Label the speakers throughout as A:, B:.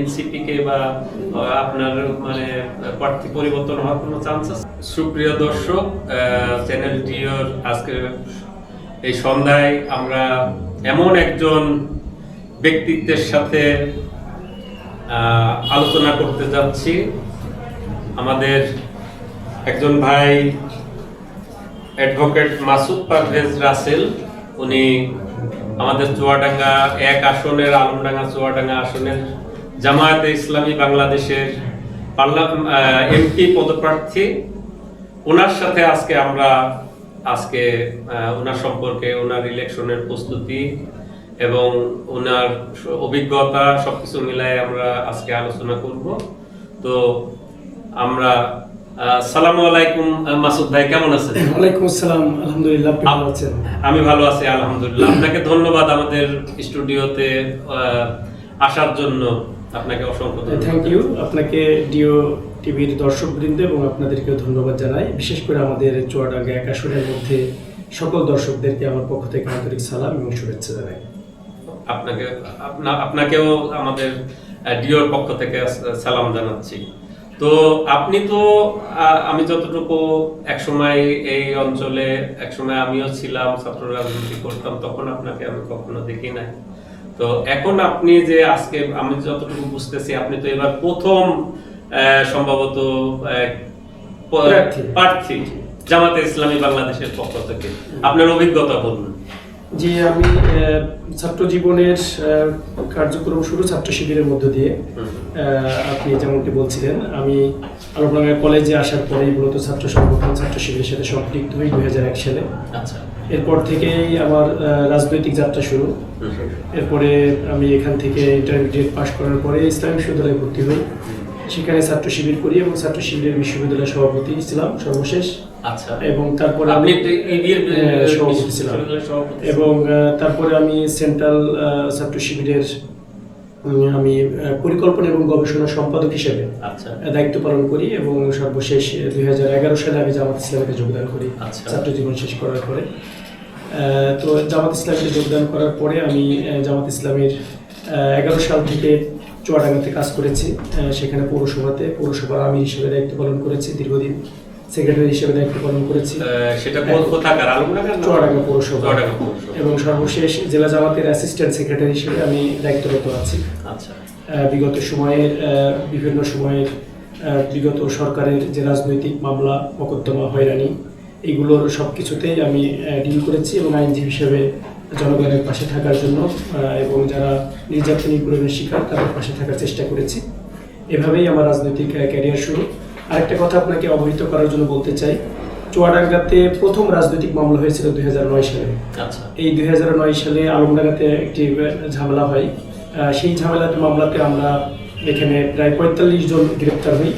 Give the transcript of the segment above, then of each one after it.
A: NCP কে বা আপনার মানে প্রার্থী পরিবর্তন হওয়ার কোনো চান্স আছে? সুপ্রিয় দর্শক, চ্যানেল ডিওর আজকে এই সন্ধ্যায় আমরা এমন একজন ব্যক্তিত্বের সাথে আলোচনা করতে যাচ্ছি। আমাদের একজন ভাই অ্যাডভোকেট মাসুদ পারভেজ রাসেল, উনি আমাদের চুয়াডাঙ্গা এক আসনের আলমডাঙ্গা চুয়াডাঙ্গা আসনের জামায়াতে ইসলামী বাংলাদেশের এমপি পদপ্রার্থী। ওনার সাথে আমরা ওনার সম্পর্কে, ওনার ইলেকশনের প্রস্তুতি এবং ওনার অভিজ্ঞতা সবকিছু মিলায় আমরা আজকে আলোচনা করব। তো আমরা আসসালামু আলাইকুম মাসুদ ভাই, কেমন আছেন?
B: ওয়ালাইকুম আসসালাম, আলহামদুলিল্লাহ। আপনি ভালো আছেন?
A: আমি ভালো আছি আলহামদুলিল্লাহ। আপনাকে ধন্যবাদ আমাদের স্টুডিওতে আসার জন্য, আপনাকে অসংখ্য ধন্যবাদ।
B: Thank you. আপনাকে ডিও টিভির দর্শকবৃন্দ এবং আপনাদেরকেও ধন্যবাদ জানাই। বিশেষ করে আমাদের চুয়াডাঙ্গা এক আসনের মধ্যে সকল দর্শকদেরকে আমার পক্ষ থেকে আন্তরিক সালাম এবং শুভেচ্ছা জানাই।
A: আপনাকেও আমাদের ডিওর পক্ষ থেকে সালাম জানাচ্ছি। তো আপনি তো আমি যতটুকু একসময় এই অঞ্চলে, একসময় আমিও ছিলাম, ছাত্র রাজনীতি করতাম, তখন আপনাকে আমি কখনো দেখি নাই। তো এখন আপনি যে আজকে, আমি যতটুকু বুঝতেছি, আপনি তো এবার প্রথম সম্ভবত প্রার্থী জামাতে ইসলামী বাংলাদেশের পক্ষ থেকে। আপনার অভিজ্ঞতা বলুন।
B: জি, আমি ছাত্র জীবনের কার্যক্রম শুরু ছাত্র শিবিরের মধ্য দিয়ে। আপনি যেমনটি বলছিলেন, আমি আলমডাঙ্গা কলেজে আসার পরেই মূলত ছাত্র সংগঠন ছাত্র শিবিরের সাথে সম্পৃক্ত হই 2001 সালে।
A: আচ্ছা।
B: এরপর থেকেই আমার রাজনৈতিক যাত্রা শুরু। এরপরে আমি এখান থেকে ইন্টারমিডিয়েট পাশ করার পরে ইসলামী বিশ্ববিদ্যালয়ে ভর্তি হই। সেখানে ছাত্র শিবির করি এবং ছাত্র শিবিরের বিশ্ববিদ্যালয়ের সভাপতি ছিলাম সর্বশেষ।
A: আচ্ছা।
B: এবং তারপরে আমি সভাপতি ছিলাম এবং তারপরে আমি সেন্ট্রাল ছাত্র শিবিরের আমি পরিকল্পনা এবং গবেষণা সম্পাদক হিসেবে দায়িত্ব পালন করি এবং সর্বশেষ 2011 সালে আমি জামাত ইসলামীতে যোগদান করি ছাত্র জীবন শেষ করার পরে। তো জামাত ইসলামীতে যোগদান করার পরে আমি জামাত ইসলামীর 11 সাল থেকে চুয়াডাঙ্গাতে কাজ করেছি। সেখানে পৌরসভার আমির হিসেবে দায়িত্ব পালন করেছি, দীর্ঘদিন সেক্রেটারি হিসেবে দায়িত্ব পালন করেছি।
A: সেটা কোথাকার?
B: চুয়াডাঙ্গা পৌরসভা। এবং সর্বশেষ জেলা জামাতের অ্যাসিস্ট্যান্ট সেক্রেটারি হিসেবে আমি দায়িত্বরত আছি।
A: আচ্ছা।
B: বিভিন্ন সময়ের বিগত সরকারের যে রাজনৈতিক মামলা, মোকদ্দমা, হয়রানি, এইগুলোর সব কিছুতেই আমি ডিল করেছি এবং আইনজীবী হিসেবে জনগণের পাশে থাকার জন্য এবং যারা নির্যাতন নিপীড়নের শিকার তাদের পাশে থাকার চেষ্টা করেছি। এভাবেই আমার রাজনৈতিক ক্যারিয়ার শুরু। আরেকটা কথা আপনাকে অবহিত করার জন্য বলতে চাই, চুয়াডাঙ্গাতে প্রথম রাজনৈতিক মামলা হয়েছিল 2009 সালে।
A: আচ্ছা।
B: এই 2009 সালে আলমডাঙ্গাতে একটি ঝামেলা হয়। সেই মামলাতে আমরা এখানে প্রায় 45 জন গ্রেপ্তার হই।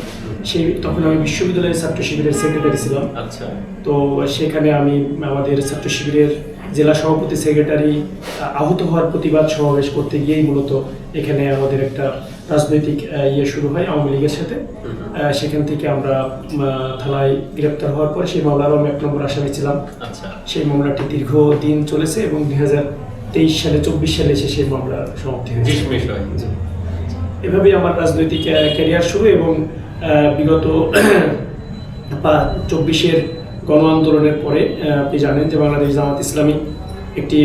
B: তখন আমি বিশ্ববিদ্যালয়ের ছাত্র শিবিরের সেক্রেটারি ছিলাম।
A: আচ্ছা।
B: তো সেখানে আমি আমাদের ছাত্র শিবিরের জেলা সভাপতি সেক্রেটারি আহত হওয়ার প্রতিবাদ সমাবেশ করতে গিয়েই মূলত এখানে আমাদের একটা রাজনৈতিক শুরু হয় আওয়ামী লীগের সাথে। সেখান থেকে আমরা থানায় গ্রেপ্তার হওয়ার পরে সেই মামলারও আমি 1 নম্বর আসামি ছিলাম।
A: আচ্ছা।
B: সেই মামলাটি দীর্ঘদিন চলেছে এবং 2023 সালে 24 সালে এসে সেই মামলার সমাপ্তি হয়েছে। এভাবেই আমার রাজনৈতিক ক্যারিয়ার শুরু এবং বিগত 24-এর গণ আন্দোলনের পরে আপনি জানেন যে বাংলাদেশ জামাত ইসলামী একটি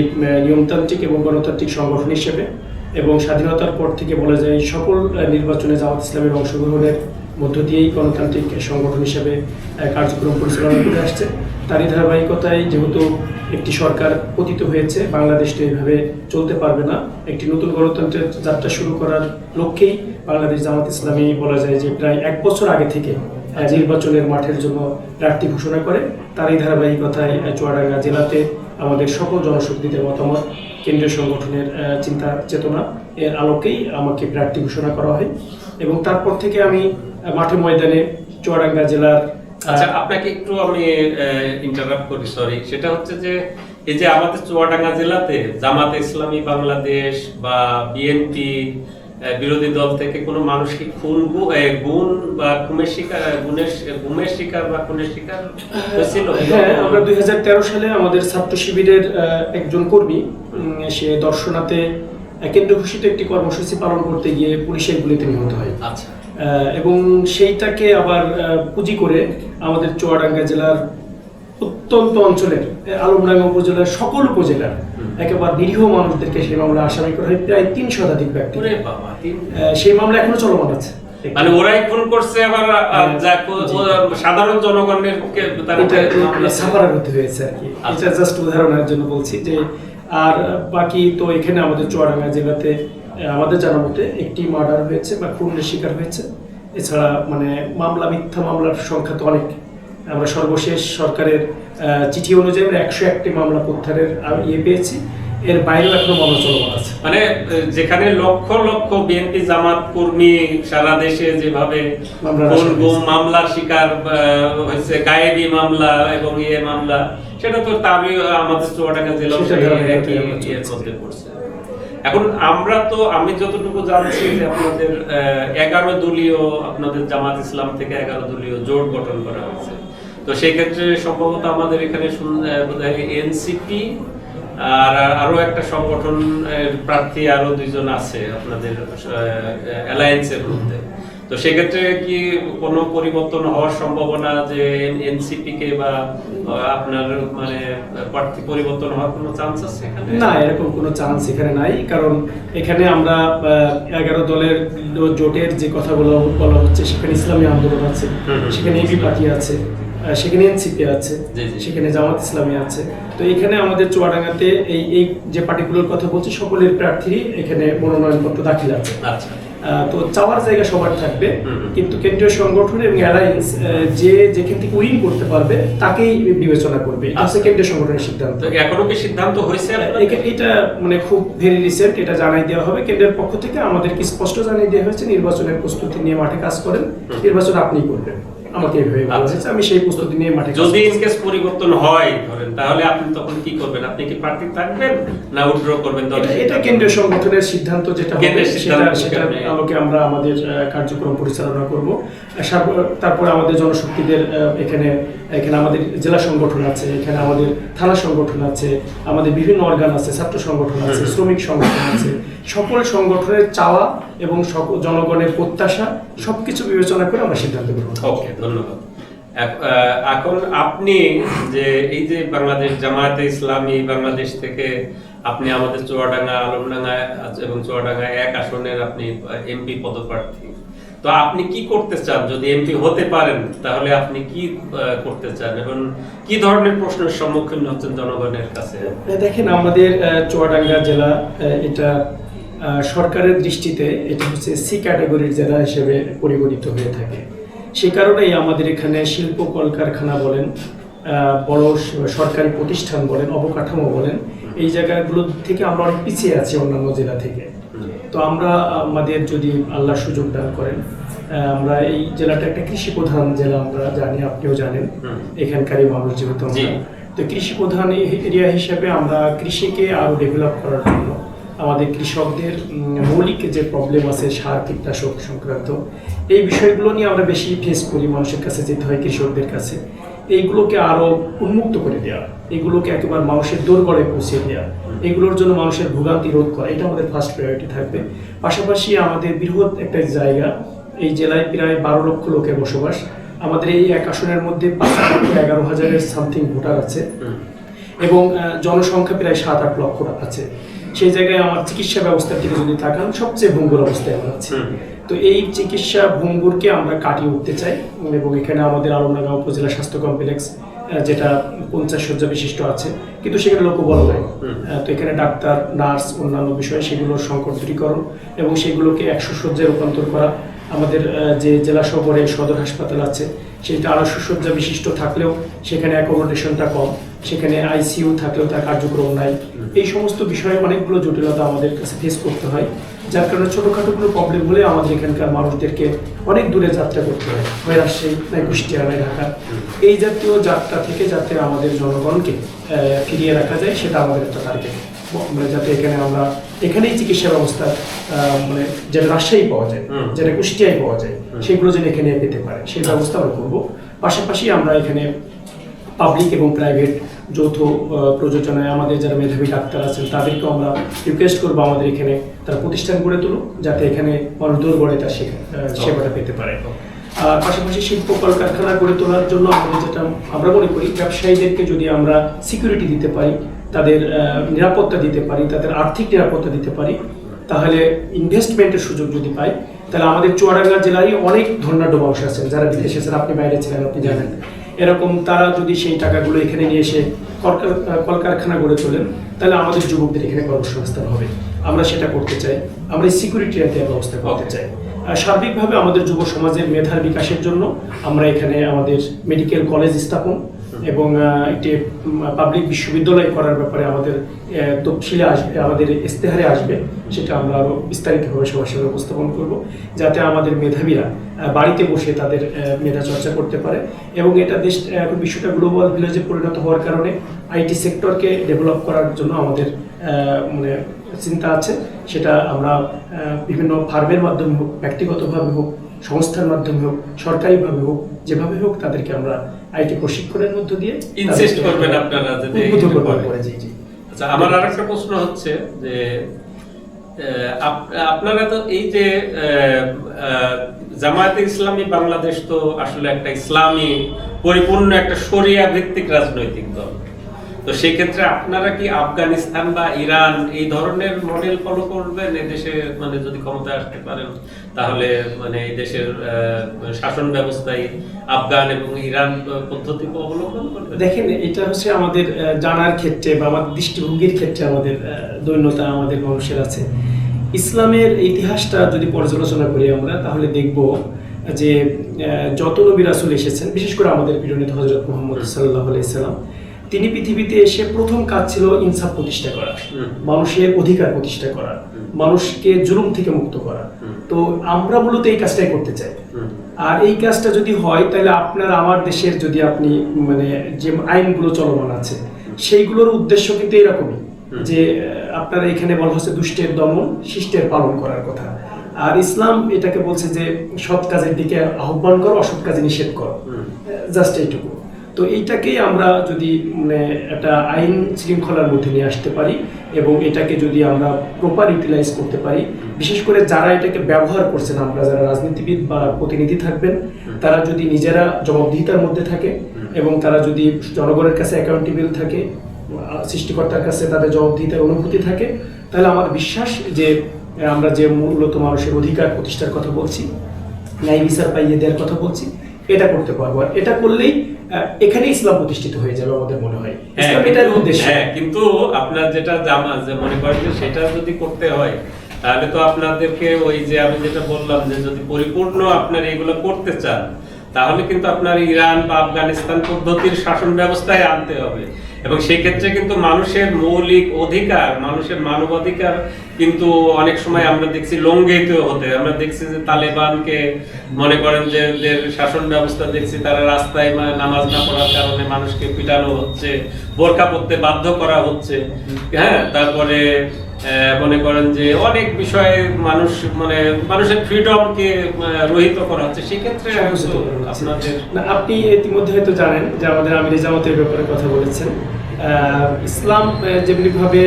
B: নিয়মতান্ত্রিক এবং গণতান্ত্রিক সংগঠন হিসেবে এবং স্বাধীনতার পর থেকে বলা যায় সকল নির্বাচনে জামাত ইসলামের অংশগ্রহণের মধ্য দিয়েই গণতান্ত্রিক সংগঠন হিসেবে কার্যক্রম পরিচালনা করে আসছে। তারই ধারাবাহিকতায় যেহেতু একটি সরকার পতিত হয়েছে, বাংলাদেশ তো এইভাবে চলতে পারবে না। একটি নতুন গণতন্ত্রের যাত্রা শুরু করার লক্ষ্যেই বাংলাদেশ জামাত ইসলামী বলা যায় যে প্রায় 1 বছর আগে থেকে নির্বাচনের মাঠের জন্য প্রার্থী ঘোষণা করে। তারই ধারাবাহিকতায় চুয়াডাঙ্গা জেলাতে আমাদের সকল জনশক্তিদের মতামত, কেন্দ্রীয় সংগঠনের চিন্তা চেতনা এর আলোকেই আমাকে প্রার্থী ঘোষণা করা হয় এবং তারপর থেকে আমি মাঠে ময়দানে চুয়াডাঙ্গা জেলার।
A: আচ্ছা, আপনাকে একটু আমি ইন্টারাপ্ট করি, সরি। সেটা হচ্ছে যে এই যে আমাদের চুয়াডাঙ্গা জেলাতে জামাতে ইসলামী বাংলাদেশ বা বিএনপি বিরোধী দল থেকে কোনো মানুষ কি গুণ বা গুমের শিকার বা খুনের শিকার হয়েছিল?
B: হ্যাঁ, আমরা 2013 সালে আমাদের ছাত্র শিবিরের একজন কর্মী, সে দর্শনাতে কেন্দ্র ঘোষিত একটি কর্মসূচি পালন করতে গিয়ে পুলিশের গুলিতে নিহত হয়।
A: আচ্ছা।
B: এবং সেইটাকে আবার পুঁজি করে আমাদের চুয়াডাঙ্গা জেলার অত্যন্ত অঞ্চলের আলমডাঙ্গা উপজেলার সকল উপজেলার একেবারে নিরীহ মানুষদেরকে সেই মামলা আসামি করা হয় প্রায় ৩ শতাধিক ব্যক্তি।
A: ওরে বাবা,
B: সেই মামলা এখনো চলমান আছে।
A: মানে ওরাই খুন করছে আবার সাধারণ জনগণের
B: সাফার হতে হয়েছে আর কি। এটা জাস্ট উদাহরণের জন্য বলছি যে, আর বাকি তো এখানে আমাদের চুয়াডাঙ্গা জেলাতে আমাদের জানা মতে একটি মার্ডার হয়েছে বা খুনের শিকার হয়েছে। এছাড়া মানে মিথ্যা মামলার সংখ্যা তো অনেক। আমরা সর্বশেষ সরকারের চিঠি অনুযায়ী 101টি মামলা প্রত্যাহারের পেয়েছি। এর বাইরেও এখনো মামলা চলমান আছে।
A: মানে যেখানে লক্ষ লক্ষ বিএনপি জামাত কর্মী সারা দেশে যেভাবে মামলার শিকার হয়েছে, গায়েবী মামলা এবং মামলা, সেটা তো আমাদের চুয়াডাঙ্গা জেলা মধ্যে পড়ছে। এখন আমি যতটুকু জানছি যে আপনাদের 11 দলীয়, আপনাদের জামাত ইসলাম থেকে 11 দলীয় জোট গঠন করা হয়েছে। তো সেই ক্ষেত্রে সম্ভবত আমাদের এখানে এনসিপি আর আরো একটা সংগঠন প্রার্থী আরো 2 জন আছে আপনাদের অ্যালায়েন্সের মধ্যে। তো সেক্ষেত্রে কি কোনো পরিবর্তন হওয়ার সম্ভাবনা, যে এনসিপি কে বা আপনার মানে প্রার্থী পরিবর্তন হওয়ার কোনো চান্স আছে এখানে?
B: না, এরকম কোনো চান্স এখানে নাই। কারণ এখানে আমরা 11 দলের জোটের যে কথাগুলো বলা হচ্ছে, সেখানে ইসলামী আন্দোলন আছে, সেখানে এবি পার্টি আছে, সেখানে এনসিপি আছে, সেখানে জামাত ইসলামী আছে। তো এখানে আমাদের চুয়াডাঙ্গাতে এই যে পার্টিকুলার কথা বলছি, সকলের প্রার্থী এখানে মনোনয়নপত্র দাখিল আছে।
A: আচ্ছা।
B: তো চাওয়ার জায়গা সবার থাকবে, কিন্তু কেন্দ্রীয় সংগঠন এবং অ্যালায়েন্স যেখান থেকে উইন করতে পারবে তাকেই বিবেচনা করবে। এটা হচ্ছে কেন্দ্রীয় সংগঠনের সিদ্ধান্ত।
A: এখনো কি সিদ্ধান্ত হয়েছে?
B: এটা মানে খুব ভেরি রিসেন্ট, এটা জানাই দেওয়া হবে কেন্দ্রের পক্ষ থেকে। আমাদেরকে স্পষ্ট জানিয়ে দেওয়া হয়েছে নির্বাচনের প্রস্তুতি নিয়ে মাঠে কাজ করেন, নির্বাচন আপনিই করবেন। আমাকে এইভাবে বলা হয়েছে, আমি সেই প্রস্তুতি নিয়ে মাঠে।
A: যদি ইনকেস পরিবর্তন হয় ধরেন, তাহলে আপনি তখন কি করবেন? আপনি কি প্রার্থী থাকবেন না উইথড্র করবেন?
B: এটা কেন্দ্রীয় সংগঠনের সিদ্ধান্ত, যেটা হবে সেটার আলোকে আমরা আমাদের কার্যক্রম পরিচালনা করব। তারপরে আমাদের জনশক্তিদের এখানে আমাদের জেলা সংগঠন আছে, এখানে আমাদের থানা সংগঠন আছে, আমাদের বিভিন্ন অর্গান আছে, ছাত্র সংগঠন আছে, শ্রমিক সংগঠন আছে। সকল সংগঠনের চাওয়া এবং জনগণের প্রত্যাশা সবকিছু বিবেচনা করে আমরা সিদ্ধান্ত গ্রহণ করব।
A: ওকে, ধন্যবাদ। এখন আপনি যে এই যে বাংলাদেশ জামায়াতে ইসলামী বাংলাদেশ থেকে আপনি আমাদের চুয়াডাঙ্গা, আলমডাঙ্গা এবং চুয়াডাঙ্গা 1 আসনের আপনি এমপি পদপ্রার্থী, তো আপনি কি করতে চান? যদি এমপি হতে পারেন তাহলে আপনি কি করতে চান এবং কি ধরনের প্রশ্নের সম্মুখীন হচ্ছেন জনগণের কাছে?
B: দেখেন, আমাদের চুয়াডাঙ্গা জেলা এটা সরকারের দৃষ্টিতে এটা হচ্ছে সি ক্যাটাগরির জেলা হিসেবে পরিগণিত হয়ে থাকে। সেই কারণেই আমাদের এখানে শিল্প কলকারখানা বলেন, বড় সরকারি প্রতিষ্ঠান বলেন, অবকাঠামো বলেন, এই জায়গাগুলো থেকে আমরা অনেক পিছিয়ে আছি অন্যান্য জেলা থেকে। তো আমরা আমাদের যদি আল্লাহ সুযোগ দান করেন, আমরা এই জেলাটা একটা কৃষি প্রধান জেলা, আমরা জানি, আপনিও জানেন, এখানকারই মানুষ যেহেতু আমরা। তো কৃষি প্রধান এরিয়া হিসেবে আমরা কৃষিকে আরো ডেভেলপ করার জন্য আমাদের কৃষকদের মৌলিক যে প্রবলেম আছে সার কীটনাশক সংক্রান্ত, এই বিষয়গুলো নিয়ে আমরা বেশি ফেস করি, মানুষের কাছে যেতে হয়, কৃষকদের কাছে। এইগুলোকে আরো উন্মুক্ত করে দেওয়া, এগুলোকে একেবারে মানুষের দোরগড়ায় পৌঁছে দেওয়া, এগুলোর জন্য মানুষের ভোগান্তি রোধ করা, এটা আমাদের ফার্স্ট প্রায়োরিটি থাকবে। পাশাপাশি আমাদের বৃহৎ একটা জায়গা, এই জেলায় প্রায় 12 লক্ষ লোকের বসবাস। আমাদের এই 1 আসনের মধ্যে 11,000 সামথিং ভোটার আছে এবং জনসংখ্যা প্রায় 7-8 লক্ষ আছে। সেই জায়গায় আমার চিকিৎসা ব্যবস্থার দিকে যদি তাকান, সবচেয়ে ভঙ্গুর অবস্থায় আমরা আছি। তো এই চিকিৎসা ভঙ্গুরকে আমরা কাটিয়ে উঠতে চাই এবং এখানে আমাদের আলমডাঙ্গা উপজেলা স্বাস্থ্য কমপ্লেক্স, যেটা 50 শয্যা বিশিষ্ট আছে, কিন্তু সেখানে লোকবল নাই। তো এখানে ডাক্তার, নার্স, অন্যান্য বিষয়, সেগুলোর সংকট দূরীকরণ এবং সেগুলোকে 100 শয্যায় রূপান্তর করা। আমাদের যে জেলা শহরে সদর হাসপাতাল আছে, সেটা 250 শয্যা বিশিষ্ট থাকলেও সেখানে অ্যাকোমোডেশনটা কম, সেখানে আইসিইউ থাকলেও তার কার্যক্রম নাই। এই সমস্ত বিষয়ে অনেকগুলো জটিলতা আমাদের কাছে ফেস করতে হয়, যার কারণে ছোটোখাটোগুলো প্রবলেম হলে আমাদের এখানকার মানুষদেরকে অনেক দূরে যাত্রা করতে হয়, হয় রাজশাহী, নয় কুষ্টিয়া, নয় ঢাকা। এই জাতীয় যাত্রা থেকে যাতে আমাদের জনগণকে ফিরিয়ে রাখা যায়, সেটা আমাদের একটা টার্গেট। মানে যাতে এখানেই চিকিৎসা ব্যবস্থা মানে যেটা রাজশাহী পাওয়া যায়, যেটা কুষ্টিয়ায় পাওয়া যায়, সেগুলো যেন এখানে পেতে পারে, সেই ব্যবস্থা আমরা করবো। পাশাপাশি আমরা এখানে পাবলিক এবং প্রাইভেট যৌথ প্রযোজনায় আমাদের যারা মেধাবী ডাক্তার আছেন তাদেরকেও আমরা রিকোয়েস্ট করবো আমাদের এখানে তারা প্রতিষ্ঠান গড়ে তুলুক, যাতে এখানে মানুষ দূর গড়ে তার সেবাটা পেতে পারে। আর পাশাপাশি শিল্প কলকারখানা গড়ে তোলার জন্য আমাদের যেটা আমরা মনে করি, ব্যবসায়ীদেরকে যদি আমরা সিকিউরিটি দিতে পারি, তাদের নিরাপত্তা দিতে পারি, তাদের আর্থিক নিরাপত্তা দিতে পারি, তাহলে ইনভেস্টমেন্টের সুযোগ যদি পাই, তাহলে আমাদের চুয়াডাঙ্গা জেলায় অনেক ধনাঢ্য মানুষ আছেন যারা বিদেশে আছেন, আপনি বাইরে ছিলেন, আপনি জানেন, এরকম তারা যদি সেই টাকাগুলো এখানে নিয়ে এসে কলকারখানা গড়ে তোলেন, তাহলে আমাদের যুবকদের এখানে কর্মসংস্থান হবে। আমরা সেটা করতে চাই, আমরা এই সিকিউরিটি দেওয়ার ব্যবস্থা করতে চাই। সার্বিকভাবে আমাদের যুব সমাজের মেধার বিকাশের জন্য আমরা এখানে আমাদের মেডিকেল কলেজ স্থাপন এবং একটি পাবলিক বিশ্ববিদ্যালয় করার ব্যাপারে আমাদের তফসিলে আসবে, আমাদের ইস্তেহারে আসবে, সেটা আমরা আরও বিস্তারিতভাবে সবার সাথে উপস্থাপন করব, যাতে আমাদের মেধাবীরা বাড়িতে বসে তাদের মেধা চর্চা করতে পারে। এবং এটা দেশ এখন বিশ্বটা গ্লোবাল ভিলেজে পরিণত হওয়ার কারণে আইটি সেক্টরকে ডেভেলপ করার জন্য আমাদের মানে চিন্তা আছে। সেটা আমরা বিভিন্ন ফার্মের মাধ্যমে হোক, ব্যক্তিগতভাবে হোক, সংস্থার মাধ্যমে হোক, সরকারিভাবে হোক, যেভাবে হোক তাদেরকে আমরা আইটি প্রশিক্ষণের মধ্য দিয়ে
A: ইনসিস্ট করবেন আপনারা যদি
B: উদ্বুদ্ধ করবেন। জি জি।
A: আচ্ছা, আমার আরেকটা প্রশ্ন হচ্ছে যে আপনারা তো এই যে জামায়াতে ইসলামী বাংলাদেশ তো আসলে একটা ইসলামী পরিপূর্ণ একটা শরিয়া ভিত্তিক রাজনৈতিক দল, তো সেই ক্ষেত্রে আপনারা কি আফগানিস্তান বা ইরান এই ধরনের মডেল ফলো করবেন এদেশে, মানে যদি ক্ষমতায় আসতে পারেন তাহলে মানে এই দেশের শাসন ব্যবস্থায় আফগান এবং ইরান পদ্ধতি অবলম্বন করবেন?
B: দেখেন, এটা হচ্ছে আমাদের জানার ক্ষেত্রে বা আমাদের দৃষ্টিভঙ্গির ক্ষেত্রে আমাদের দৈন্যতা আমাদের মানুষের আছে। ইসলামের ইতিহাসটা যদি পর্যালোচনা করি আমরা, তাহলে দেখব যে যত নবী রাসূল এসেছেন, বিশেষ করে আমাদের প্রিয় নবী হযরত মুহাম্মদ সাল্লাল্লাহু আলাইহি সাল্লাম, তিনি পৃথিবীতে এসে প্রথম কাজ ছিল ইনসাফ প্রতিষ্ঠা করা, মানুষের অধিকার প্রতিষ্ঠা করা, মানুষকে জুলুম থেকে মুক্ত করা। তো আমরা মূলত এই কাজটাই করতে চাই। আর এই কাজটা যদি হয়, তাহলে আপনার আমার দেশের যদি আপনি মানে যে আইনগুলো চলমান আছে সেইগুলোর উদ্দেশ্য কিন্তু এরকমই, যে আপনারা এখানে বলা হচ্ছে দুষ্টের দমন, শিষ্টের পালন করার কথা। আর ইসলাম এটাকে বলছে যে সৎ কাজের দিকে আহ্বান করো, অসৎ কাজে নিষেধ করো, জাস্ট এইটুকু। তো এইটাকেই আমরা যদি মানে একটা আইন শৃঙ্খলার মধ্যে নিয়ে আসতে পারি এবং এটাকে যদি আমরা প্রপার ইউটিলাইজ করতে পারি, বিশেষ করে যারা এটাকে ব্যবহার করছেন, আমরা যারা রাজনীতিবিদ বা প্রতিনিধি থাকবেন, তারা যদি নিজেরা জবাবদিহিতার মধ্যে থাকে এবং তারা যদি জনগণের কাছে অ্যাকাউন্টেবল থাকে, সৃষ্টিকর্তার কাছে তাদের জবাবদিহিতার অনুভূতি থাকে, তাহলে আমার বিশ্বাস যে আমরা যে মূলত মানুষের অধিকার প্রতিষ্ঠার কথা বলছি, ন্যায় বিচার পাইয়ে দেওয়ার কথা বলছি, এটা করতে পারবো। আর এটা করলেই এখানে ইসলাম প্রতিষ্ঠিত হয়ে যাবে আমাদের মনে হয়। এটার উদ্দেশ্য।
A: হ্যাঁ, কিন্তু আপনার যেটা মনে করেন যে সেটা যদি করতে হয়, তাহলে তো আপনাদেরকে ওই যে আমি যেটা বললাম যে যদি পরিপূর্ণ আপনার এগুলো করতে চান, তাহলে কিন্তু আপনার ইরান বা আফগানিস্তান পদ্ধতির শাসন ব্যবস্থায় আনতে হবে। এবং সেই ক্ষেত্রে কিন্তু মানুষের মৌলিক অধিকার, মানুষের মানবাধিকার কিন্তু অনেক সময় আমরা দেখছি লঙ্ঘিত হতে। আমরা দেখছি যে তালেবানকে মনে করেন যে শাসন ব্যবস্থা দেখছি, তারা রাস্তায় নামাজ না পড়ার কারণে মানুষকে পিটানো হচ্ছে, বোরকা পরতে বাধ্য করা হচ্ছে। হ্যাঁ, তারপরে মনে করেন যে অনেক বিষয়ে মানুষের ফ্রিডমকে রহিত করা হচ্ছে। সেক্ষেত্রে আপনাদের
B: আপনি ইতিমধ্যে হয়তো জানেন যে আমাদের আমির জামাতের ব্যাপারে কথা বলেছেন। ইসলাম যেমনিভাবে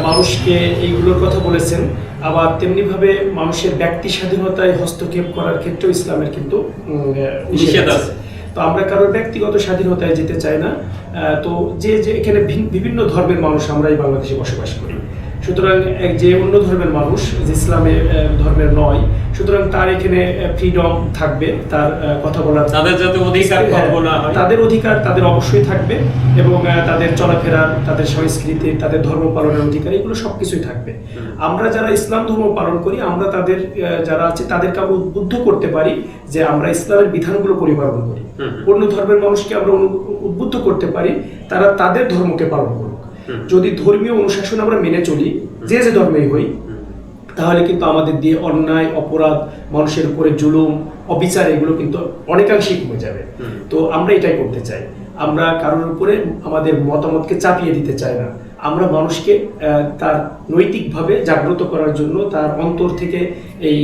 B: মানুষকে এইগুলোর কথা বলেছেন, আবার তেমনিভাবে মানুষের ব্যক্তি স্বাধীনতায় হস্তক্ষেপ করার ক্ষেত্রেও ইসলামের কিন্তু নিষেধ আছে। তো আমরা কারোর ব্যক্তিগত স্বাধীনতায় যেতে চাই না। তো যে এখানে বিভিন্ন ধর্মের মানুষ আমরা এই বাংলাদেশে বসবাস করি, সুতরাং যে অন্য ধর্মের মানুষ যে ইসলামের ধর্মের নয়, সুতরাং তার এখানে ফ্রিডম থাকবে, তার কথা বলার,
A: তাদের যাতে অধিকার
B: তাদের অধিকার তাদের অবশ্যই থাকবে এবং তাদের চলাফেরা, তাদের সংস্কৃতি, তাদের ধর্ম পালনের অধিকার, এগুলো সবকিছুই থাকবে। আমরা যারা ইসলাম ধর্ম পালন করি, আমরা তাদের যারা আছে তাদেরকে আমরা উদ্বুদ্ধ করতে পারি যে আমরা ইসলামের বিধানগুলো পরিপালন করি। অন্য ধর্মের মানুষকে আমরা উদ্বুদ্ধ করতে পারি তারা তাদের ধর্মকে পালন করুক। যদি ধর্মীয় অনুশাসন আমরা মেনে চলি, যে যে ধর্মেই হই, তাহলে কিন্তু আমাদের দিয়ে অন্যায়, অপরাধ, মানুষের উপরে জুলুম, অবিচার, এগুলো কিন্তু অনেকাংশেই কমে যাবে। তো আমরা এটাই করতে চাই। আমরা কারোর উপরে আমাদের মতামতকে চাপিয়ে দিতে চাই না। আমরা মানুষকে তার নৈতিকভাবে জাগ্রত করার জন্য, তার অন্তর থেকে এই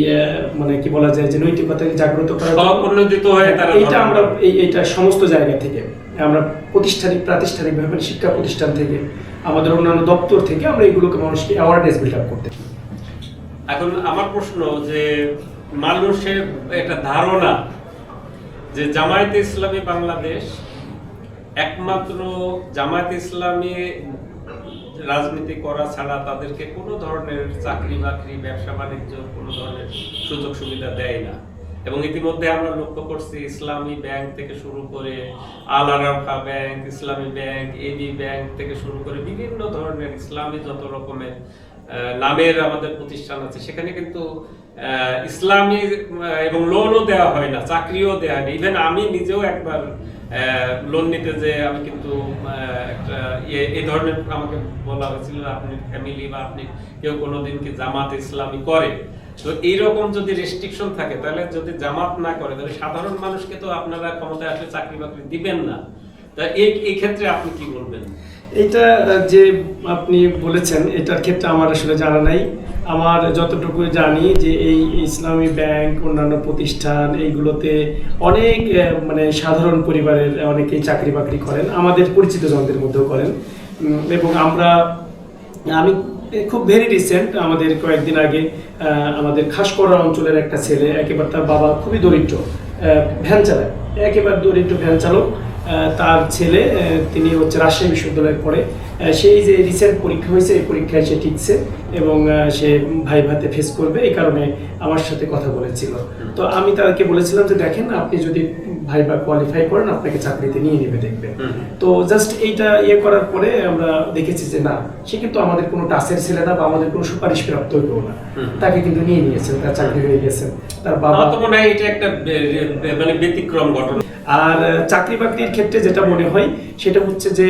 B: মানে কি বলা যায় যে নৈতিকতাকে জাগ্রত করার জন্য
A: স্ব-উন্নতিত হয়ে তারা
B: এইটা আমরা এইটা সমস্ত জায়গা থেকে আমরা প্রাতিষ্ঠানিকভাবে শিক্ষা প্রতিষ্ঠান থেকে, আমাদের অন্যান্য দপ্তর থেকে আমরা এগুলোকে মানুষকে অ্যাওয়ারনেস বিল্ড আপ করতে।
A: এখন আমার প্রশ্ন যে মানুষের একটা ধারণা যে জামায়াতে ইসলামী বাংলাদেশ একমাত্র জামায়াতে ইসলামী রাজনীতি করা ছাড়া তাদেরকে কোনো ধরনের চাকরি বাকরি, ব্যবসা বাণিজ্য কোনো ধরনের সুযোগ সুবিধা দেয় না। এবং ইতিমধ্যে আমরা লক্ষ্য করছি ইসলামী ব্যাংক থেকে শুরু করে আল আরাফা ব্যাংক, ইসলামী ব্যাংক, এবি ব্যাংক থেকে শুরু করে বিভিন্ন ধরনের ইসলামী যত রকমের নামের আমাদের প্রতিষ্ঠান আছে, সেখানে কিন্তু ইসলামী এবং লোনও দেওয়া হয় না, চাকরিও দেওয়া হয় না। ইভেন আমি নিজেও একবার লোন নিতে যে আমি কিন্তু একটা এই ধরনের আমাকে বলা হয়েছিল আপনি ফ্যামিলি বা আপনি কেউ কোনোদিন কি জামাত ইসলামী করে, তো এইরকম যদি রেস্ট্রিকশন থাকে তাহলে যদি জামাত না করে তাহলে সাধারণ মানুষকে তো আপনারা ক্ষমতায় আসলে চাকরি বাকরি দিবেন না। তা এই ক্ষেত্রে আপনি কি বলবেন?
B: এটা যে আপনি বলেছেন এটার ক্ষেত্রে আমার আসলে জানা নাই। আমার যতটুকু জানি যে এই ইসলামী ব্যাংক, অন্যান্য প্রতিষ্ঠান এইগুলোতে অনেক মানে সাধারণ পরিবারের অনেকেই চাকরি বাকরি করেন, আমাদের পরিচিত জনদের মধ্যেও করেন। এবং আমি খুব ভেরি রিসেন্ট, আমাদের কয়েকদিন আগে আমাদের খাসকড়া অঞ্চলের একটা ছেলে, একেবারে তার বাবা খুবই দরিদ্র, ভ্যান চালায়, একেবারে দরিদ্র ভ্যান চালক। তার ছেলে তিনি হচ্ছে রাজশাহী বিশ্ববিদ্যালয়ে পড়ে, সেই যে রিসেন্ট পরীক্ষা হয়েছে এই পরীক্ষায় সে টিকছে এবং সে ভাইভাতে ফেস করবে, এই কারণে আমার সাথে কথা বলেছিল। তো আমি তাকে বলেছিলাম যে দেখেন আপনি যদি ভাইভা কোয়ালিফাই করেন আপনাকে চাকরিতে নিয়ে নেবে দেখবে। তো জাস্ট এইটা করার পরে আমরা দেখেছি যে না, সে কিন্তু আমাদের কোনো টাচের ছেলে না বা আমাদের কোনো সুপারিশ প্রাপ্ত হইল না, তাকে কিন্তু নিয়ে নিয়েছেন, তার চাকরি হয়ে গেছে। তার বাবা
A: তো মনে হয় এটা একটা মানে ব্যতিক্রম ঘটনা।
B: আর চাকরি বাকরির ক্ষেত্রে যেটা মনে হয় সেটা হচ্ছে যে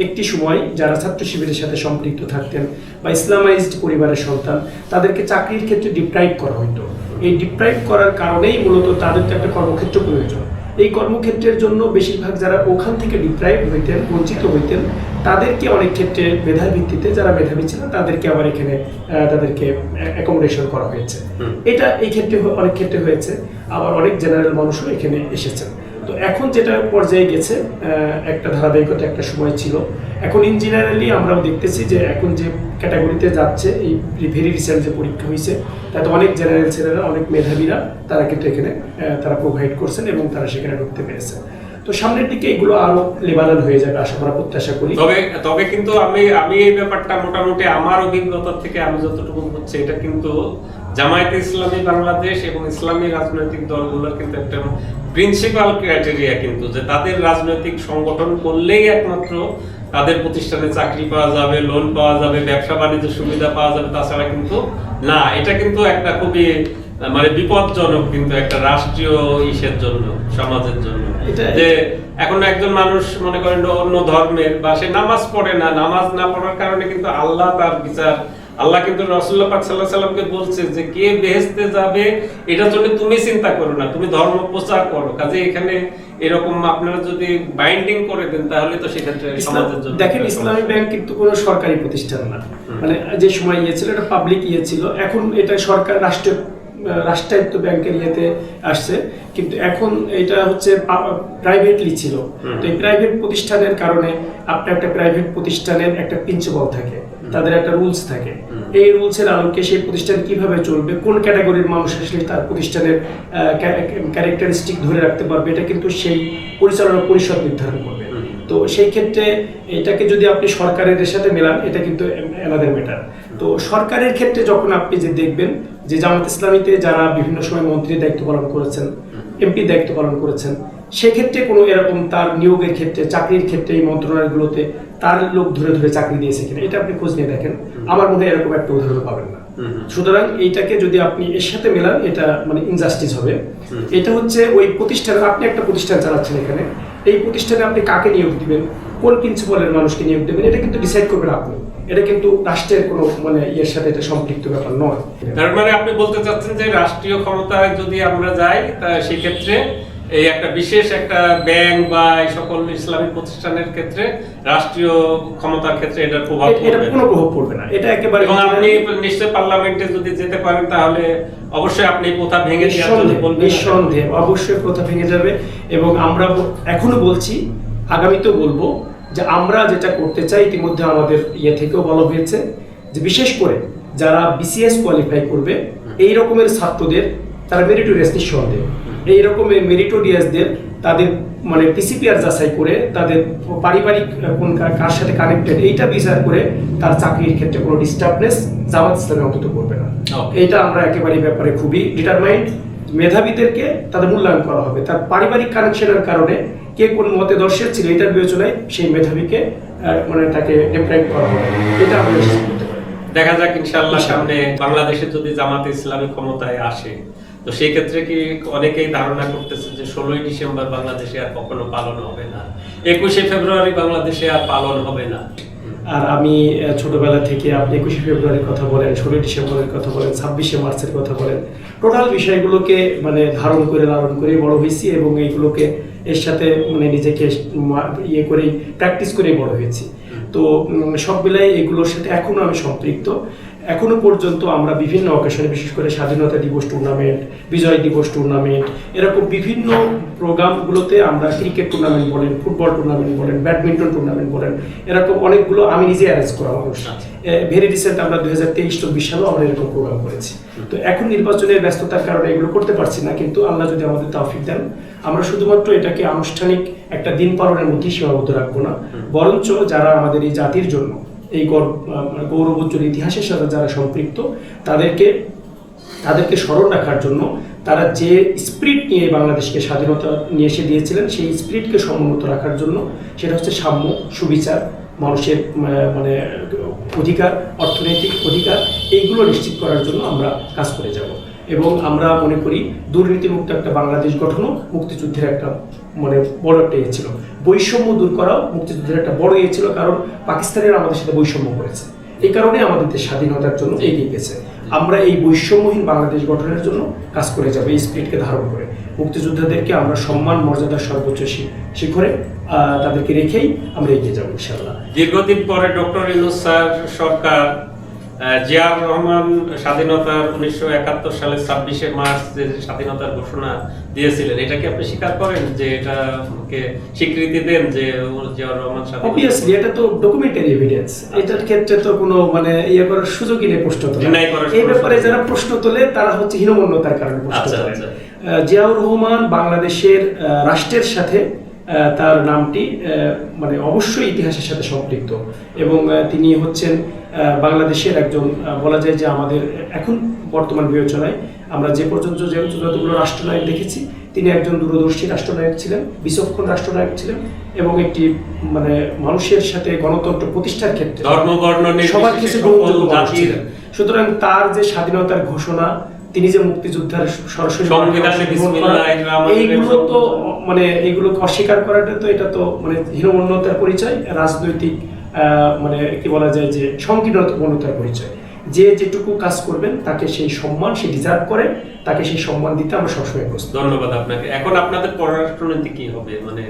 B: একটি সময় যারা ছাত্র শিবিরের সাথে সম্পৃক্ত থাকতেন বা ইসলামাইজড পরিবারের সন্তান, তাদেরকে চাকরির ক্ষেত্রে ডিপ্রাইভ করা হতো। এই ডিপ্রাইভ করার কারণেই মূলত তাদের তো একটা কর্মক্ষেত্র প্রয়োজন। এই কর্মক্ষেত্রের জন্য বেশিরভাগ যারা ওখান থেকে ডিপ্রাইভ হইতেন, বঞ্চিত হইতেন, তাদেরকে অনেক ক্ষেত্রে মেধার ভিত্তিতে যারা মেধাবী ছিলেন তাদেরকে আবার এখানে তাদেরকে অ্যাকোমোডেশন করা হয়েছে। এটা এই ক্ষেত্রে অনেক ক্ষেত্রে হয়েছে, আবার অনেক জেনারেল মানুষও এখানে এসেছেন। তো এখন যেটা পর্যায়ে গেছে, একটা ধারাবাহিকতা একটা সময় ছিল, এখন ইন জেনারেলি আমরাও দেখতেছি যে এখন যে ক্যাটাগরিতে যাচ্ছে, এই ভেরি রিসেন্ট যে পরীক্ষা হয়েছে তাতে অনেক জেনারেল ছেলেরা, অনেক মেধাবীরা তারা কিন্তু এখানে তারা প্রোভাইড করছেন এবং তারা সেখানে ঢুকতে পেরেছে। তো সামনের দিকে এগুলো আরো লেবারেল হয়ে যাবে আশা আমরা প্রত্যাশা করি।
A: তবে কিন্তু আমি এই ব্যাপারটা মোটামুটি আমার অভিজ্ঞতা থেকে আমি যতটুকু বুঝছি, এটা কিন্তু জামায়াতে ইসলামী বাংলাদেশ এবং ইসলামী রাজনৈতিক দলগুলোর কিন্তু একটা প্রিন্সিপাল ক্রাইটেরিয়া, কিন্তু যে তাদের রাজনৈতিক সংগঠন করলেই একমাত্র তাদের প্রতিষ্ঠানে চাকরি পাওয়া যাবে, লোন পাওয়া যাবে, ব্যবসা বাণিজ্যের সুবিধা পাওয়া যাবে, তাছাড়া কিন্তু না। এটা কিন্তু একটা খুবই মানে বিপজ্জনক কিন্তু একটা রাষ্ট্রীয় ইসের জন্য, সমাজের জন্য। যে এখন একজন মানুষ মনে করেন অন্য ধর্মের বা সে নামাজ পড়ে না, নামাজ না পড়ার কারণে কিন্তু আল্লাহ তার বিচার, আল্লাহ কিন্তু রাসূলুল্লাহ পাক সাল্লাল্লাহু আলাইহি সাল্লামকে বলছে যে কে বেহেশতে যাবে এটার জন্য তুমি চিন্তা করো না, তুমি ধর্ম প্রচার করো। কাজে এখানে এরকম আপনারা যদি বাইন্ডিং করে দেন তাহলে তো সেক্ষেত্রে সমাজের জন্য।
B: দেখেন ইসলামী ব্যাংক কিন্তু কোনো সরকারি প্রতিষ্ঠান না, মানে যে সময় ছিল এটা পাবলিক ছিল, এখন এটা সরকার রাষ্ট্রায়ত্ত ব্যাংকের আসছে, কিন্তু এখন এটা হচ্ছে প্রাইভেটলি ছিল। তো এই প্রাইভেট প্রতিষ্ঠানের কারণে আপনার একটা প্রাইভেট প্রতিষ্ঠানের একটা প্রিন্সিপাল থাকে, তাদের একটা রুলস থাকে। এই রুলসের আলোকে সেই প্রতিষ্ঠান কিভাবে চলবে, কোন ক্যাটাগরির মানুষ আসলে তার প্রতিষ্ঠানের ক্যারেক্টারিস্টিক ধরে রাখতে পারবে, এটা কিন্তু সেই পরিচালনা পরিষদ নির্ধারণ করবে। তো সেই ক্ষেত্রে এটাকে যদি আপনি সরকারের সাথে মেলান, এটা কিন্তু অ্যানাদার ম্যাটার। তো সরকারের ক্ষেত্রে যখন আপনি যে দেখবেন যে জামাত ইসলামীতে যারা বিভিন্ন সময় মন্ত্রীর দায়িত্ব পালন করেছেন, এমপি দায়িত্ব পালন করেছেন, সেক্ষেত্রে কোনো এরকম তার নিয়োগের ক্ষেত্রে, চাকরির ক্ষেত্রে এই মন্ত্রণালয়গুলোতে তার লোক ধরে ধরে চাকরি দিয়েছে কিনা, এটা আপনি খোঁজ নিয়ে দেখেন, আমার মনে হয় এরকম একটা উদাহরণ পাবেন না। সুতরাং এইটাকে যদি আপনি এর সাথে মেলান, এটা মানে ইনজাস্টিস হবে। এটা হচ্ছে ওই প্রতিষ্ঠান, আপনি একটা প্রতিষ্ঠান চালাচ্ছেন, এখানে এই প্রতিষ্ঠানে আপনি কাকে নিয়োগ দিবেন, কোন প্রিন্সিপালের মানুষকে নিয়োগ দেবেন, এটা কিন্তু ডিসাইড করবেন আপনি। এটা কিন্তু রাষ্ট্রের কোনো মানে ইয়ের সাথে এটা সম্পৃক্ত ব্যাপার নয়।
A: তার মানে আপনি বলতে চাচ্ছেন যে রাষ্ট্রীয় ক্ষমতায় যদি আমরা যাই তা সেক্ষেত্রে এই একটা বিশেষ একটা ব্যাংক বা এই সকল ইসলামী প্রতিষ্ঠানের ক্ষেত্রে রাষ্ট্রীয় ক্ষমতার ক্ষেত্রে এটার প্রভাব
B: এটা
A: পড়বে
B: কোনো প্রভাব পড়বে না, এটা একেবারে।
A: এবং আপনি নিশ্চয় পার্লামেন্টে যদি যেতে পারেন তাহলে অবশ্যই আপনি প্রথা ভেঙে দেওয়ার জন্য বলবেন।
B: নিঃসন্দেহে অবশ্যই প্রথা ভেঙে যাবে। এবং আমরা এখনো বলছি, আগামীতেও বলবো, যে আমরা যেটা করতে চাই, ইতিমধ্যে আমাদের থেকেও বলা হয়েছে যে বিশেষ করে যারা বিসিএস কোয়ালিফাই করবে এই রকমের ছাত্রদের, তারা মেরিটোরিয়াস নিঃসন্দেহে, এই রকমের মেরিটোরিয়াসদের তাদের মানে পিসিপিআর যাচাই করে তাদের পারিবারিক কোন কার সাথে কানেক্টেড এইটা বিচার করে তার চাকরির ক্ষেত্রে কোনো ডিস্টার্বনেস জামাত ইসলামে অন্তত করবে না। এইটা আমরা একেবারে ব্যাপারে খুবই ডিটারমাইন্ড। মেধাবীদেরকে তাদের মূল্যায়ন করা হবে, তার পারিবারিক কানেকশনের কারণে কে কোন মতাদর্শের ছিল এটার বিবেচনায় সেই মেধাবীকে মানে তাকে ডেপ্রাইভ করা হবে, এটা আমরা নিশ্চিত করতে পারি।
A: দেখা যাক ইনশাআল্লাহ সামনে বাংলাদেশে যদি জামাতে ইসলামী ক্ষমতায় আসে, তো সেই ক্ষেত্রে কি অনেকেই ধারণা করতেছে যে 16ই ডিসেম্বর বাংলাদেশে আর কখনো পালন হবে না, 21শে ফেব্রুয়ারি বাংলাদেশে আর পালন হবে না।
B: আর আমি ছোটবেলা থেকে আপনি 21শে ফেব্রুয়ারির কথা বলেন, 16ই ডিসেম্বরের কথা বলেন, 26শে মার্চের কথা বলেন, টোটাল বিষয়গুলোকে মানে ধারণ করে লালন করে বড় হয়েছি এবং এইগুলোকে এর সাথে মানে নিজেকে করেই প্র্যাকটিস করেই বড় হয়েছি। তো সব মিলাই এগুলোর সাথে এখনো আমি সম্পৃক্ত। এখনো পর্যন্ত আমরা বিভিন্ন অকেশনে, বিশেষ করে স্বাধীনতা দিবস টুর্নামেন্ট, বিজয় দিবস টুর্নামেন্ট, এরকম বিভিন্ন প্রোগ্রামগুলোতে আমরা ক্রিকেট টুর্নামেন্ট বলেন, ফুটবল টুর্নামেন্ট বলেন, ব্যাডমিন্টন টুর্নামেন্ট বলেন, এরকম অনেকগুলো আমি নিজে অ্যারেঞ্জ করা মানুষ। ভেরি রিসেন্ট আমরা 2023-24 সালেও আমরা এরকম প্রোগ্রাম করেছি। তো এখন নির্বাচনের ব্যস্ততার কারণে এগুলো করতে পারছি না, কিন্তু আল্লাহ যদি আমাদের তৌফিক দেন আমরা শুধুমাত্র এটাকে আনুষ্ঠানিক একটা দিন পালনের মধ্যেই সীমাবদ্ধ রাখবো না, বরঞ্চ যারা আমাদের এই জাতির জন্য এই গৌরবোজ্জ্বল ইতিহাসের সাথে যারা সম্পৃক্ত তাদেরকে স্মরণ রাখার জন্য তারা যে স্পিরিট নিয়ে বাংলাদেশকে স্বাধীনতা নিয়ে এসে দিয়েছিলেন সেই স্পিরিটকে সমুন্নত রাখার জন্য, সেটা হচ্ছে সাম্য, সুবিচার, মানুষের মানে অধিকার, অর্থনৈতিক অধিকার, এইগুলো নিশ্চিত করার জন্য আমরা কাজ করে যাব। এবং আমরা মনে করি দুর্নীতিমুক্ত একটা বাংলাদেশ গঠনও মুক্তিযুদ্ধের একটা মানে বড় একটা ইয়ে ছিল, বৈষম্য দূর করাও মুক্তিযুদ্ধের একটা বড় ইয়ে ছিল, কারণ পাকিস্তানের আমাদের সাথে বৈষম্য করেছে, এই কারণে আমাদের দেশ স্বাধীনতার জন্য এগিয়ে গেছে। আমরা এই বৈষম্যহীন বাংলাদেশ গঠনের জন্য কাজ করে যাব এই স্পিরিটকে ধারণ করে। মুক্তিযোদ্ধাদেরকে আমরা সম্মান মর্যাদার সর্বোচ্চ শিখরে তাদেরকে রেখেই আমরা এগিয়ে যাবো ইনশাআল্লাহ।
A: দীর্ঘদিন পরে ডক্টর ইউনূস স্যার সরকার জিয়াউর রহমান স্বাধীনতার 1971 সালের 26শে মার্চ যে স্বাধীনতার ঘোষণা দিয়েছিলেন, এটা কি আপনি স্বীকার করেন যে এটাকে স্বীকৃতি দেন যে জিয়াউর রহমান
B: অবভিয়াসলি এটা তো ডকুমেন্টারি এভিডেন্স, এটার ক্ষেত্রে তো কোনো মানে ইয়ে করার সুযোগই নেই প্রশ্ন তোলে। এই ব্যাপারে যারা প্রশ্ন তোলে তারা হচ্ছে হীনমন্যতার কারণে প্রশ্ন তোলে। জিয়াউর রহমান বাংলাদেশের রাষ্ট্রের সাথে তার নামটি মানে অবশ্যই ইতিহাসের সাথে সম্পৃক্ত এবং তিনি হচ্ছেন বাংলাদেশের একজন বলা যায় যে আমাদের এখন বর্তমান বিবেচনায় আমরা যে পর্যন্ত যতগুলো রাষ্ট্রনায়ক দেখেছি তিনি একজন দূরদর্শী রাষ্ট্রনায়ক ছিলেন, বিচক্ষণ রাষ্ট্রনায়ক ছিলেন এবং একটি মানে মানুষের সাথে গণতন্ত্র প্রতিষ্ঠার ক্ষেত্রে সবার কিছু গ্রহণযোগ্য মানুষ ছিলেন। সুতরাং তার যে স্বাধীনতার ঘোষণা, তিনি যে মুক্তিযোদ্ধার সরাসরি এইগুলো তো মানে এইগুলোকে অস্বীকার করাটা তো এটা তো মানে হীনমন্যতার পরিচয়, রাজনৈতিক মানে কি বলা যায় যে সংকীর্ণতার পরিচয়। যে যেটুকু কাজ করবেন তাকে সেই সম্মান সে ডিজার্ভ করে, তাকে সেই সম্মান দিতে আমরা সবসময় প্রস্তুত।
A: ধন্যবাদ আপনাকে। এখন আপনাদের পররাষ্ট্রনীতি কি হবে, মানে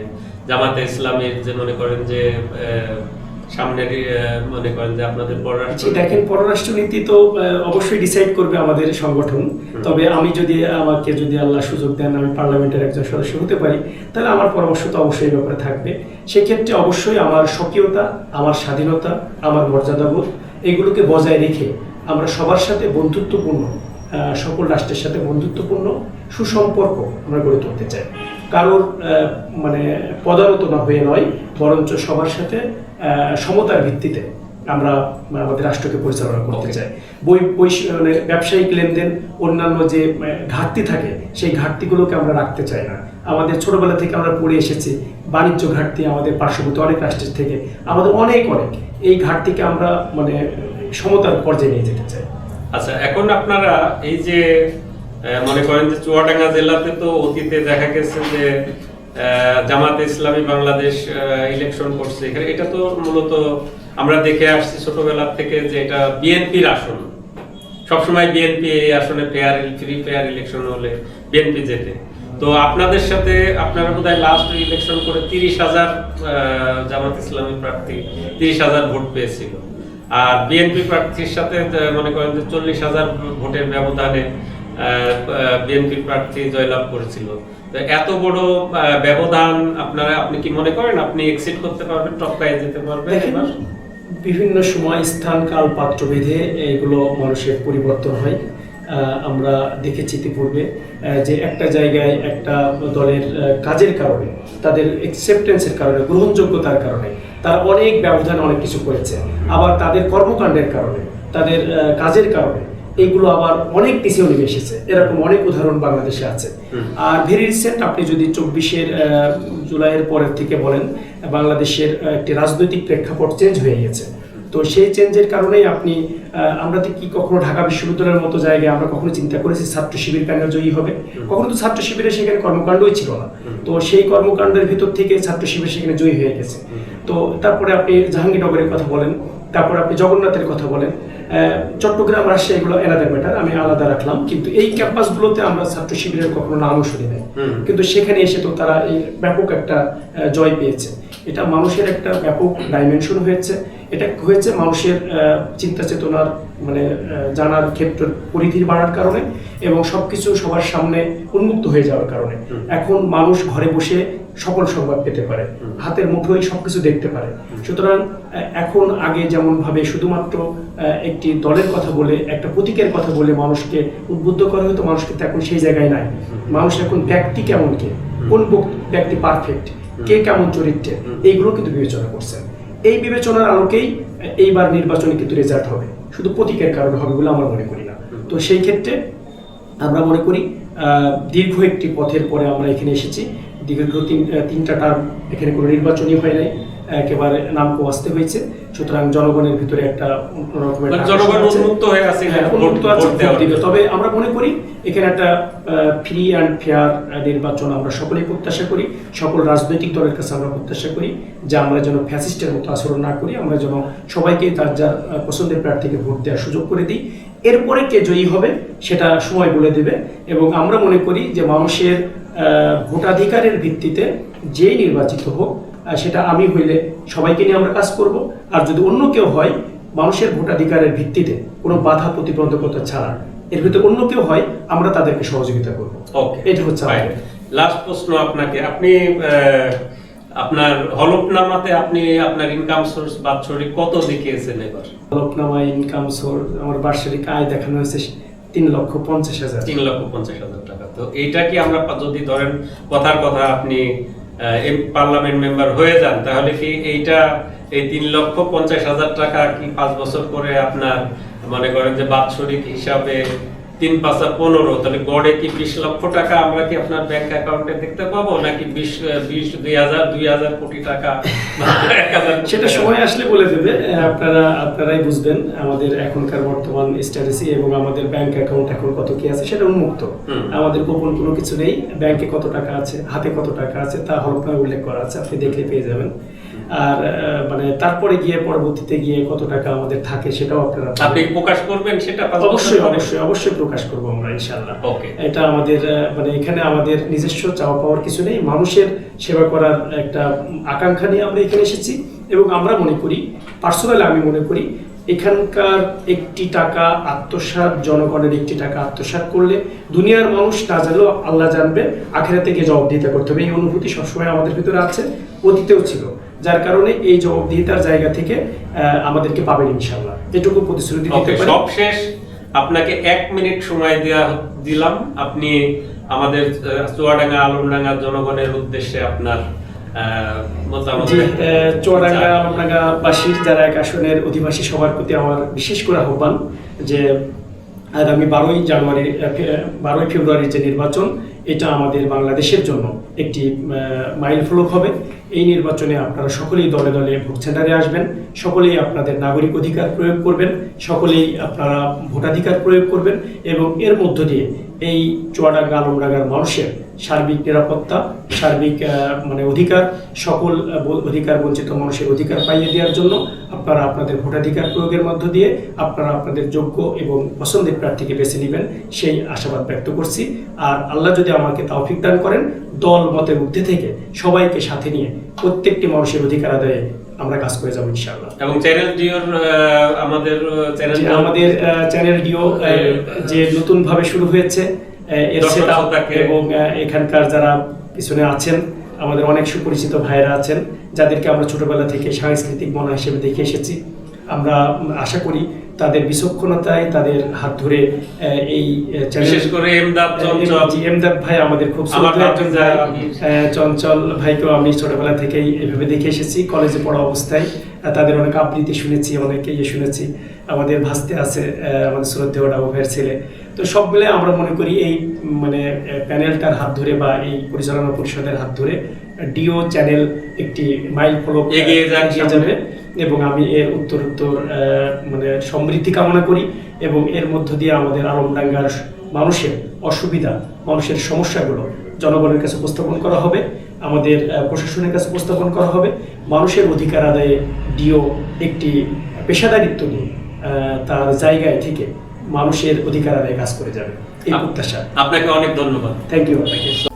A: জামাতে ইসলামের যে মনে করেন যে সামনের মনে করেন যে আপনাদের পররাষ্ট্র
B: দেখেন পররাষ্ট্রনীতি তো অবশ্যই ডিসাইড করবে আমাদের সংগঠন। তবে আমি যদি আল্লাহ সুযোগ দেন আমি পার্লামেন্টের একজন সদস্য হতে পারি, তাহলে আমার পরামর্শ তো অবশ্যই এই ব্যাপারে থাকবে। সেক্ষেত্রে অবশ্যই আমার স্বকীয়তা, আমার স্বাধীনতা, আমার মর্যাদাবোধ এগুলোকে বজায় রেখে আমরা সবার সাথে বন্ধুত্বপূর্ণ, সকল রাষ্ট্রের সাথে বন্ধুত্বপূর্ণ সুসম্পর্ক আমরা গড়ে তুলতে চাই। কারোর মানে পদানত না হয়ে নয়, বরঞ্চ সবার সাথে সমতার ভিত্তিতে আমরা আমাদের রাষ্ট্রকে পরিচালনা করতে চাই। মানে ব্যবসায়িক লেনদেন, অন্যান্য যে ঘাটতি থাকে সেই ঘাটতিগুলোকে আমরা রাখতে চাই না। আমাদের ছোটবেলা থেকে আমরা পড়ে এসেছি বাণিজ্য ঘাটতি আমাদের পার্শ্ববর্তী অনেক রাষ্ট্রের থেকে আমাদের অনেক এই ঘাটতিকে আমরা মানে সমতার পর্যায়ে নিয়ে যেতে চাই।
A: আচ্ছা, এখন আপনারা এই যে মনে করেন যে চুয়াডাঙ্গা জেলাতে তো অতীতে দেখা গেছে যে জামাতে ইসলামী বাংলাদেশ ইলেকশন করছে, এখানে এটা তো মূলত আমরা দেখে আসছি ছোটবেলা থেকে যে এটা বিএনপির আসন, সবসময় বিএনপি এই আসনে ফ্রি ফেয়ার ইলেকশন হলে বিএনপি জেতে। তো আপনাদের সাথে আপনারা বোধহয় লাস্ট ইলেকশন করে 30,000 জামাত ইসলামী প্রার্থী 30,000 ভোট পেয়েছিল, আর বিএনপি প্রার্থীর সাথে মনে করেন যে 40,000 ভোটের ব্যবধানে বিএনপি প্রার্থী জয়লাভ করেছিল। তো এত বড় ব্যবধান আপনি কি মনে করেন আপনি এক্সিট করতে পারবেন, টপকায় যেতে পারবেন? এবার
B: বিভিন্ন সময় স্থান কাল পাত্র ভেদে এগুলো মানুষের পরিবর্তন হয়। আমরা দেখেছি ইতিপূর্বে যে একটা জায়গায় একটা দলের কাজের কারণে, তাদের অ্যাকসেপ্টেন্সের কারণে, গ্রহণযোগ্যতার কারণে তারা অনেক ব্যবধান অনেক কিছু করেছে, আবার তাদের কর্মকাণ্ডের কারণে, তাদের কাজের কারণে এইগুলো আবার অনেক পিছিয়ে নেমে এসেছে। এরকম অনেক উদাহরণ বাংলাদেশে আছে। আর ভেরি রিসেন্ট আপনি যদি 24 জুলাইয়ের পরের থেকে বলেন, বাংলাদেশের একটি রাজনৈতিক প্রেক্ষাপট চেঞ্জ হয়ে গেছে। তো সেই চেঞ্জের কারণেই আমরা তো কি কখনো ঢাকা বিশ্ববিদ্যালয়ের মতো জায়গায় আমরা কখনো চিন্তা করেছি ছাত্র শিবির প্যানেল জয়ী হবে? কখনো তো ছাত্র শিবিরে সেখানে কর্মকাণ্ডই ছিল না। তো সেই কর্মকাণ্ডের ভিতর থেকে ছাত্র শিবির সেখানে জয়ী হয়ে গেছে। তো তারপরে আপনি জাহাঙ্গীরনগরের কথা বলেন, তারপরে আপনি জগন্নাথের কথা বলেন, চট্টগ্রাম, রাজশাহী, এগুলো এনাদের ম্যাটার, আমি আলাদা রাখলাম। কিন্তু এই ক্যাম্পাসগুলোতে আমরা ছাত্র শিবিরের কখনো নামও শুনি নাই, কিন্তু সেখানে এসে তো তারা এই ব্যাপক একটা জয় পেয়েছে। এটা মানুষের একটা ব্যাপক ডাইমেনশন হয়েছে। এটা হয়েছে মানুষের চিন্তা চেতনার মানে জানার ক্ষেত্র পরিধির বাড়ার কারণে এবং সবকিছু সবার সামনে উন্মুক্ত হয়ে যাওয়ার কারণে। এখন মানুষ ঘরে বসে সকল সংবাদ পেতে পারে, হাতের মুঠোয় সবকিছু দেখতে পারে। সুতরাং এখন আগে যেমন ভাবে শুধুমাত্র একটি দলের কথা বলে, একটা প্রতীকের কথা বলে মানুষকে উদ্বুদ্ধ করা হতো, মানুষকে তো এখন সেই জায়গায় নাই। মানুষ এখন ব্যক্তি কেমন, কে কোন ব্যক্তি পারফেক্ট, কে কেমন চরিত্রে, এইগুলো কিন্তু বিবেচনা করছেন। এই বিবেচনার আলোকেই এইবার নির্বাচনে কিন্তু রেজাল্ট হবে, শুধু প্রতীকের কারণে হবে বলে আমরা মনে করি না। তো সেই ক্ষেত্রে আমরা মনে করি দীর্ঘ একটি পথের পরে আমরা এখানে এসেছি। দীর্ঘ তিনটা টার্ম এখানে কোনো নির্বাচনই হয় নাই, একেবারে নাম আসতে হয়েছে। সুতরাং জনগণের ভিতরে একটা তবে আমরা মনে করি এখানে একটা ফ্রি অ্যান্ড ফেয়ার নির্বাচন আমরা সকলেই প্রত্যাশা করি। সকল রাজনৈতিক দলের কাছে আমরা প্রত্যাশা করি যে আমরা যেন ফ্যাসিস্টের মতো আচরণ না করি, আমরা যেন সবাইকে তার যার পছন্দের প্রার্থীকে ভোট দেওয়ার সুযোগ করে দিই। এরপরে কে জয়ী হবে সেটা সময় বলে দেবে। এবং আমরা মনে করি যে মানুষের ভোটাধিকারের ভিত্তিতে যেই নির্বাচিত হোক, সেটা আমি হইলে সবাইকে নিয়ে আমরা কাজ করব। আর যদি অন্য কেউ হয়, মানুষের ভোটাধিকারের ভিত্তিতে কোনো বাধা প্রতিবন্ধকতা ছাড়া এর ভিতরে অন্য কেউ হয়, আমরা তাদেরকে সহযোগিতা করব।
A: ওকে,
B: এটা হচ্ছে
A: লাস্ট প্রশ্ন আপনাকে। আপনি আপনার হলফনামাতে আপনি আপনার ইনকাম সোর্স বাৎসরিক কত দেখিয়েছেন? এবার
B: হলফনামায় ইনকাম সোর্স আমার বার্ষিক আয় দেখানো হয়েছে 3,50,000।
A: 3,50,000 টাকা। তো এইটা কি আমরা যদি ধরেন কথার কথা আপনি পার্লামেন্ট মেম্বার হয়ে যান, তাহলে কি এইটা এই 3,50,000 টাকা কি 5 বছর পরে আপনার মনে করেন যে বাৎসরিক হিসাবে 3-5-15, তাহলে গড়ে কি 20 লক্ষ টাকা আমরা কি আপনার ব্যাংক অ্যাকাউন্টে দেখতে পাবো, নাকি 2,000 কোটি টাকা?
B: সেটা সময় আসলে বলে দেবে, আপনারাই বুঝবেন। আমাদের এখনকার বর্তমান স্ট্র্যাটেজি এবং আমাদের ব্যাংক অ্যাকাউন্ট এখন কত কি আছে সেটা উন্মুক্ত। আমাদের গোপন কোনো কিছু নেই। ব্যাংকে কত টাকা আছে, হাতে কত টাকা আছে তা হলফনামায় উল্লেখ করা আছে, আপনি দেখলে পেয়ে যাবেন। আর মানে তারপরে গিয়ে পরবর্তীতে গিয়ে কত টাকা আমাদের থাকে সেটাও আপনি
A: প্রকাশ করবেন। সেটা
B: অবশ্যই প্রকাশ করব আমরা, ইনশাআল্লাহ। এটা আমাদের মানে এখানে আমাদের নিজস্ব চাওয়া পাওয়ার কিছু নেই। মানুষের সেবা করার একটা আকাঙ্ক্ষা নিয়ে আমরা এখানে এসেছি এবং আমরা মনে করি, পার্সোনালি আমি মনে করি, এখানকার একটি টাকা আত্মসাৎ, জনগণের একটি টাকা আত্মসাৎ করলে দুনিয়ার মানুষ না জানলেও আল্লাহ জানবে, আখিরাতে গিয়ে জবাবদিহিতা করতে হবে। এই অনুভূতি সবসময় আমাদের ভিতরে আছে, অতীতেও ছিল। যার কারণে এই জবাবদিহিতার জায়গা থেকে আমাদেরকে পাবেন ইনশাআল্লাহ, এটুকু প্রতিশ্রুতি দিতে পারি।
A: সবশেষ আপনাকে 1 মিনিট সময় দিলাম, আপনি আমাদের চুয়াডাঙ্গা আলমডাঙ্গা জনগণের উদ্দেশ্যে আপনার মতামত।
B: চুয়াডাঙ্গা আলমডাঙ্গাবাসীর যারা এক আসনের অধিবাসী সবার প্রতি আমার বিশেষ করে আহ্বান যে আগামী 12 ফেব্রুয়ারির যে নির্বাচন, এটা আমাদের বাংলাদেশের জন্য একটি মাইল ফলক হবে। এই নির্বাচনে আপনারা সকলেই দলে দলে ভোট সেন্টারে আসবেন, সকলেই আপনাদের নাগরিক অধিকার প্রয়োগ করবেন, সকলেই আপনারা ভোটাধিকার প্রয়োগ করবেন এবং এর মধ্য দিয়ে এই চুয়াডাঙ্গা আলমডাঙ্গার মানুষের সার্বিক নিরাপত্তা, সার্বিক মানে অধিকার, সকল অধিকার বঞ্চিত মানুষের অধিকার পাইয়ে দেওয়ার জন্য আপনারা আপনাদের ভোটাধিকার প্রয়োগের মধ্য দিয়ে আপনারা আপনাদের যোগ্য এবং পছন্দের প্রার্থীকে বেছে নেবেন, সেই আশাবাদ ব্যক্ত করছি। আর আল্লাহ যদি যদি আমাকে তৌফিক দান করেন, দল মতের ঊর্ধ্বে থেকে সবাইকে সাথে নিয়ে প্রত্যেকটি মানুষের অধিকার আদায়ে আমরা কাজ করে যাবো ইনশাআল্লাহ।
A: এবং চ্যানেল ডিওর আমাদের
B: চ্যানেল ডিও যে নতুন ভাবে শুরু হয়েছে, এর
A: দর্শক
B: setup
A: শ্রোতাকে
B: এবং এখানকার যারা পিছনে আছেন আমাদের অনেক সুপরিচিত ভাইরা আছেন, যাদেরকে আমরা ছোটবেলা থেকে সাংস্কৃতিক মনা হিসেবে দেখে এসেছি। আমরা আশা করি তাদের বিচক্ষণতায়, তাদের হাত ধরে এই
A: বিশেষ করে এমদাদ চঞ্চল,
B: এমদাদ ভাই আমাদের খুব
A: আমার
B: শ্রদ্ধেয় একজন ভাই।
A: ভাই।
B: চঞ্চল ভাইকেও আমি ছোটবেলা থেকেই এভাবে দেখে এসেছি, কলেজে পড়া অবস্থায় তাদের অনেক আবৃত্তি শুনেছি, অনেক ইয়ে শুনেছি। আমাদের ভাস্তে আছে আমাদের শ্রদ্ধেয় ডাবু ভাইয়ের ছেলে। তো সব মিলে আমরা মনে করি এই মানে প্যানেলটার হাত ধরে বা এই পরিচালনা পরিষদের হাত ধরে ডিও চ্যানেল একটি মাইল ফলক
A: এগিয়ে
B: যাবে এবং আমি এর উত্তরোত্তর মানে সমৃদ্ধি কামনা করি এবং এর মধ্য দিয়ে আমাদের আলমডাঙ্গার মানুষের অসুবিধা, মানুষের সমস্যাগুলো জনগণের কাছে উপস্থাপন করা হবে, আমাদের প্রশাসনের কাছে উপস্থাপন করা হবে। মানুষের অধিকার আদায়ে ডিও একটি পেশাদারিত্ব নিয়ে তার জায়গায় থেকে মানুষের অধিকার আদায়ে কাজ করে যাবে, এই প্রত্যাশা।
A: আপনাকে অনেক ধন্যবাদ।
B: থ্যাংক ইউ আপনাকে।